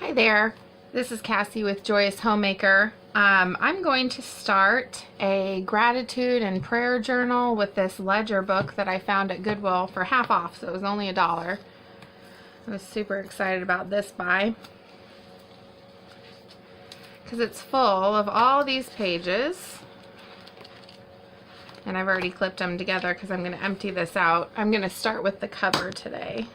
Hi there, this is Cassie with Joyous Homemaker. I'm going to start a gratitude and prayer journal with this ledger book that I found at Goodwill for half off, so it was only $1. I was super excited about this buy because it's full of all these pages, and I've already clipped them together because I'm going to empty this out. I'm going to start with the cover today.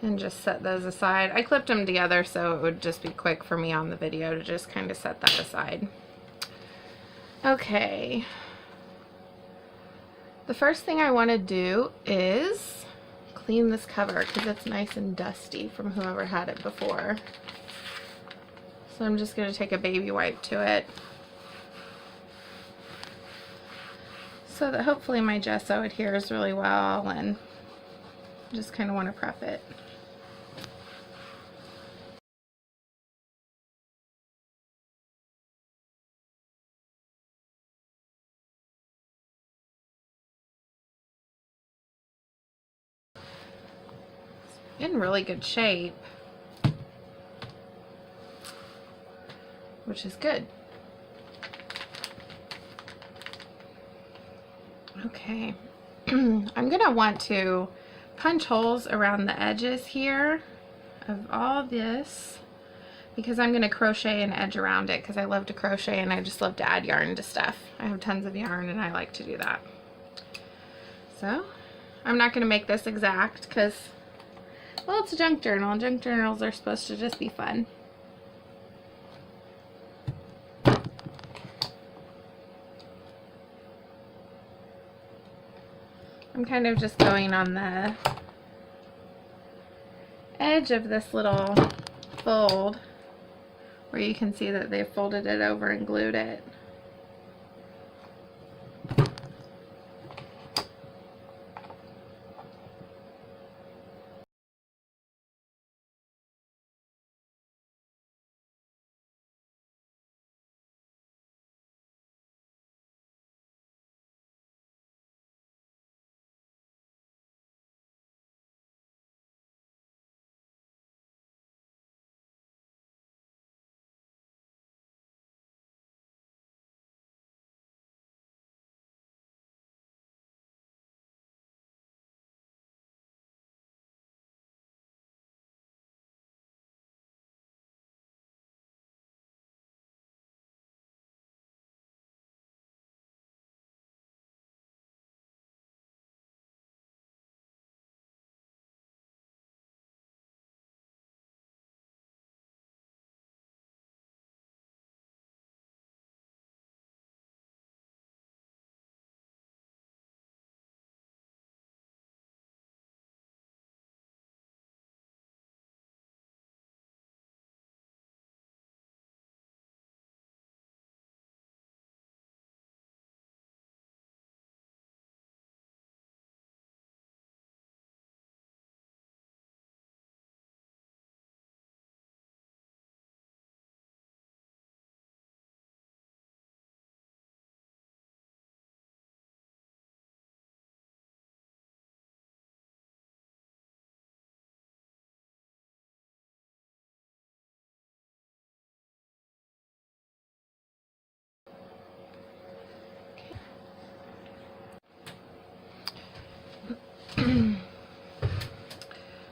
And just set those aside. I clipped them together so it would just be quick for me on the video to just kind of set that aside. Okay. The first thing I want to do is clean this cover because it's nice and dusty from whoever had it before. So I'm just going to take a baby wipe to it so that hopefully my gesso adheres really well, and just kind of want to prep it. In really good shape, which is good. Okay, I'm gonna want to punch holes around the edges here of all this because I'm gonna crochet an edge around it because I love to crochet and I just love to add yarn to stuff. I have tons of yarn and I like to do that. So I'm not gonna make this exact because, well, it's a junk journal and junk journals are supposed to just be fun. I'm kind of just going on the edge of this little fold where you can see that they folded it over and glued it.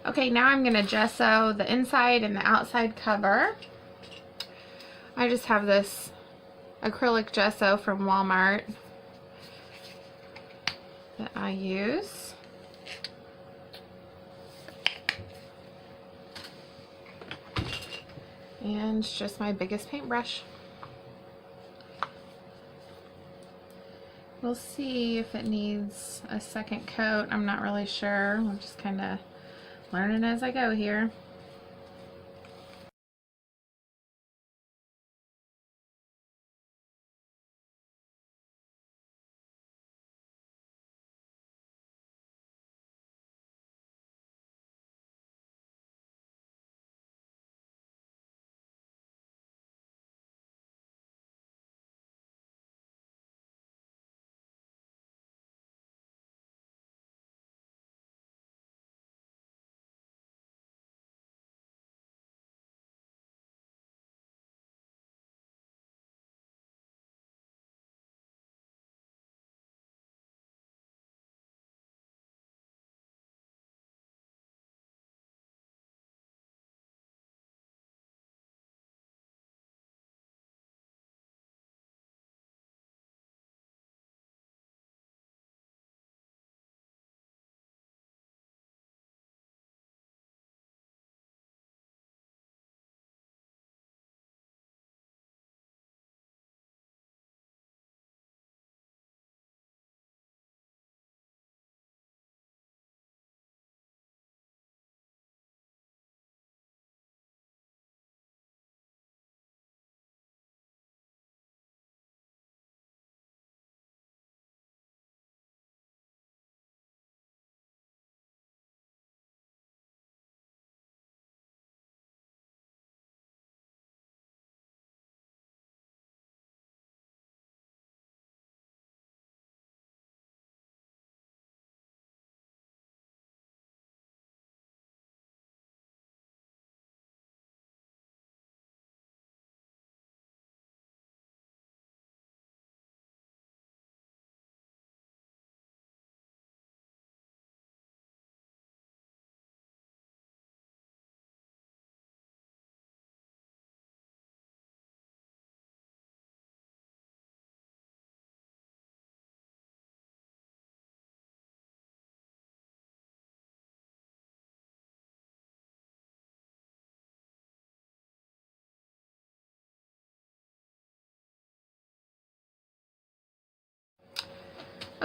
Okay, now I'm going to gesso the inside and the outside cover. I just have this acrylic gesso from Walmart that I use. And it's just my biggest paintbrush. We'll see if it needs a second coat. I'm not really sure. I'm just kind of learning as I go here.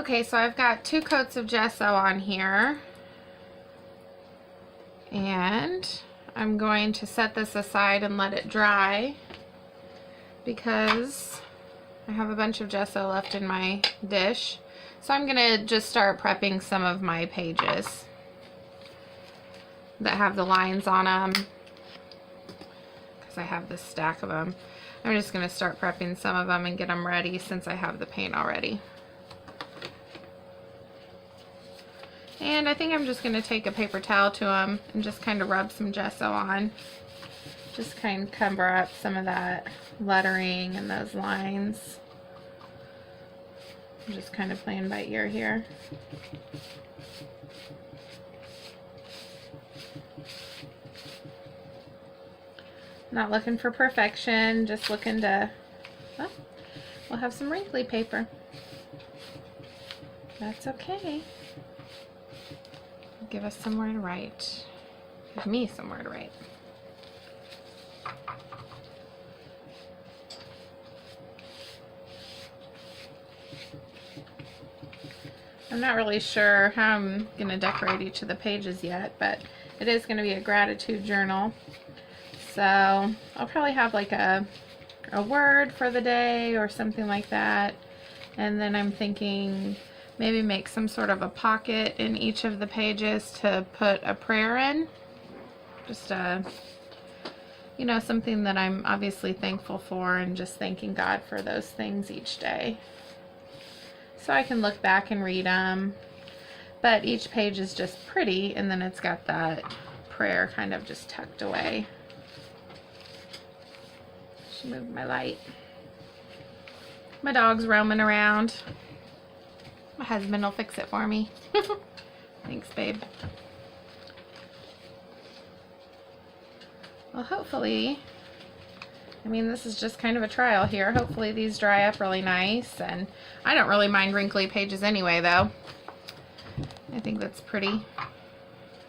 Okay, so I've got 2 coats of gesso on here, and I'm going to set this aside and let it dry because I have a bunch of gesso left in my dish. So I'm gonna just start prepping some of my pages that have the lines on them because I have this stack of them. I'm just gonna start prepping some of them and get them ready since I have the paint already. And I think I'm just gonna take a paper towel to them and just kind of rub some gesso on. Just kind of cover up some of that lettering and those lines. I'm just kind of playing by ear here. Not looking for perfection, just looking to, well, we'll have some wrinkly paper. That's okay. Give us somewhere to write. Give me somewhere to write. I'm not really sure how I'm going to decorate each of the pages yet, but it is going to be a gratitude journal. So I'll probably have like a word for the day or something like that. And then I'm thinking maybe make some sort of a pocket in each of the pages to put a prayer in. Just you know, something that I'm obviously thankful for and just thanking God for those things each day. So I can look back and read them, but each page is just pretty, and then it's got that prayer kind of just tucked away. Should move my light. My dog's roaming around. My husband will fix it for me. Thanks, babe. Well, hopefully, I mean, this is just kind of a trial here. Hopefully these dry up really nice, and I don't really mind wrinkly pages anyway, though. I think that's pretty.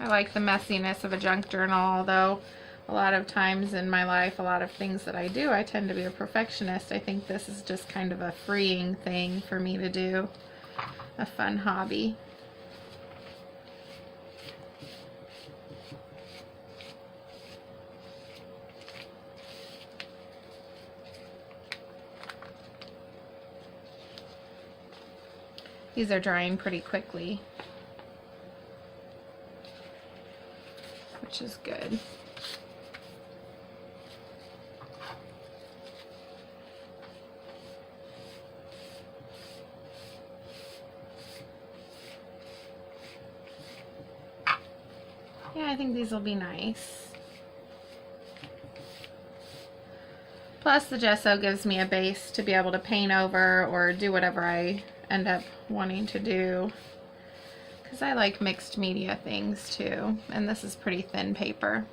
I like the messiness of a junk journal, although a lot of times in my life, a lot of things that I do, I tend to be a perfectionist. I think this is just kind of a freeing thing for me to do, a fun hobby. These are drying pretty quickly, which is good. Yeah, I think these will be nice. Plus the gesso gives me a base to be able to paint over or do whatever I end up wanting to do, because I like mixed media things too, and this is pretty thin paper.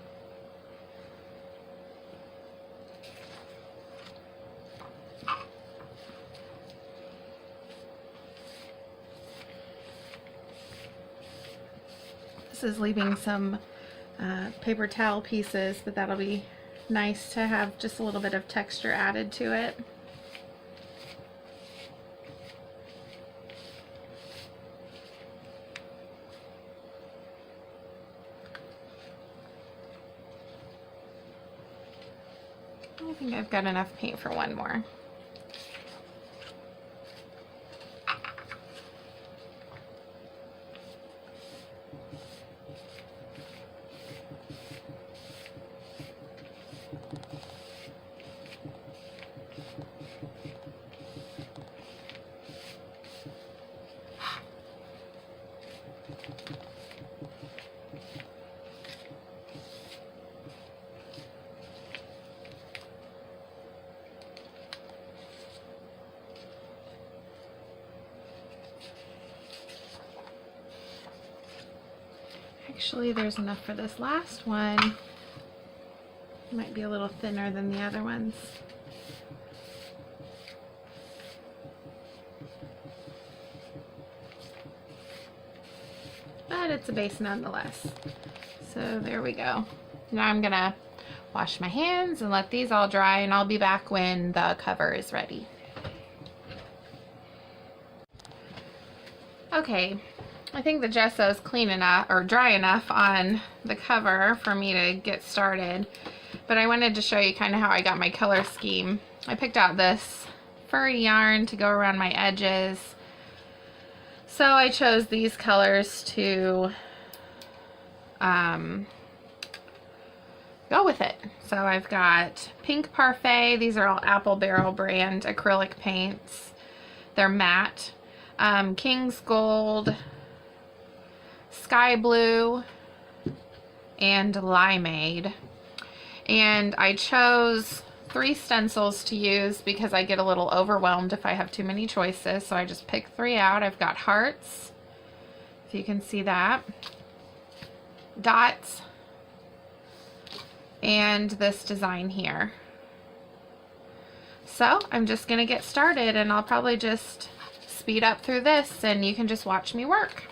This is leaving some paper towel pieces, but that'll be nice to have just a little bit of texture added to it. I think I've got enough paint for one more. Actually, there's enough for this last one. Might be a little thinner than the other ones. But it's a base nonetheless. So there we go. Now I'm gonna wash my hands and let these all dry, and I'll be back when the cover is ready. Okay, I think the gesso is clean enough or dry enough on the cover for me to get started. But I wanted to show you kind of how I got my color scheme. I picked out this furry yarn to go around my edges. So I chose these colors to go with it. So I've got Pink Parfait. These are all Apple Barrel brand acrylic paints. They're matte. King's Gold, Sky Blue, and Limeade. And I chose 3 stencils to use because I get a little overwhelmed if I have too many choices. So I just picked 3 out. I've got hearts, if you can see that, dots, and this design here. So I'm just gonna get started, and I'll probably just speed up through this and you can just watch me work.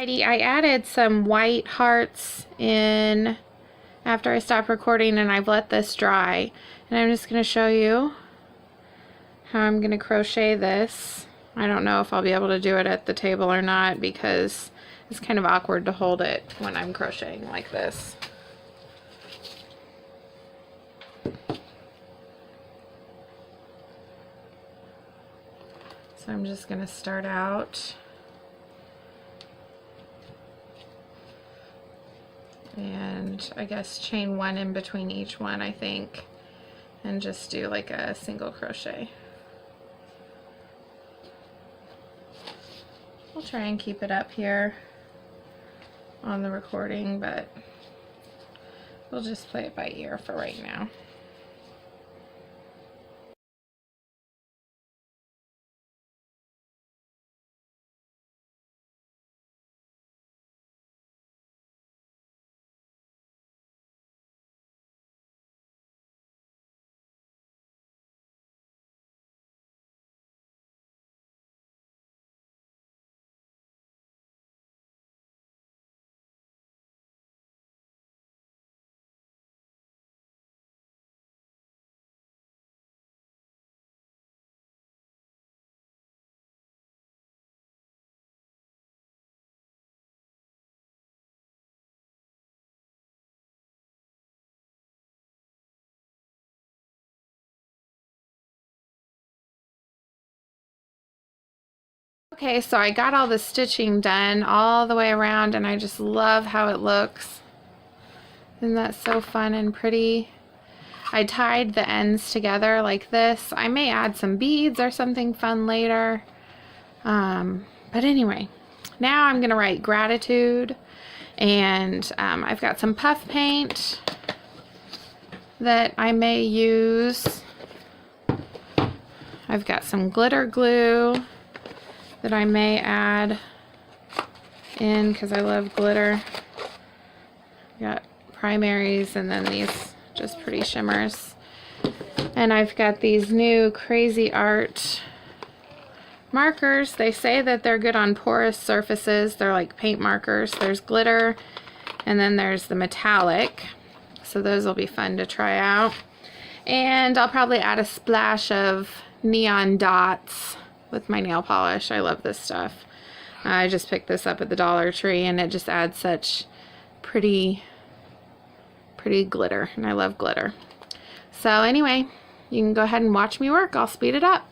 Alrighty, I added some white hearts in after I stopped recording, and I've let this dry. And I'm just going to show you how I'm going to crochet this. I don't know if I'll be able to do it at the table or not because it's kind of awkward to hold it when I'm crocheting like this. So I'm just going to start out and I guess chain one in between each one, I think, and just do like a single crochet. I'll try and keep it up here on the recording, but we'll just play it by ear for right now. Okay, so I got all the stitching done all the way around, and I just love how it looks. Isn't that so fun and pretty? I tied the ends together like this. I may add some beads or something fun later. But anyway, now I'm going to write gratitude, and I've got some puff paint that I may use. I've got some glitter glue that I may add in because I love glitter. Got primaries and then these just pretty shimmers. And I've got these new Crazy Art markers. They say that they're good on porous surfaces. They're like paint markers. There's glitter and then there's the metallic. So those will be fun to try out. And I'll probably add a splash of neon dots with my nail polish. I love this stuff. I just picked this up at the Dollar Tree and it just adds such pretty glitter, and I love glitter. So anyway, you can go ahead and watch me work. I'll speed it up.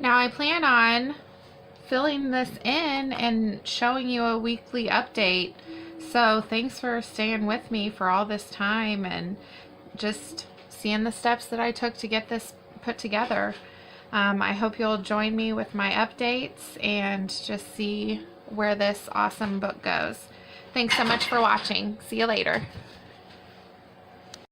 Now I plan on filling this in and showing you a weekly update. So thanks for staying with me for all this time and just seeing the steps that I took to get this put together. I hope you'll join me with my updates and just see where this awesome book goes. Thanks so much for watching. See you later.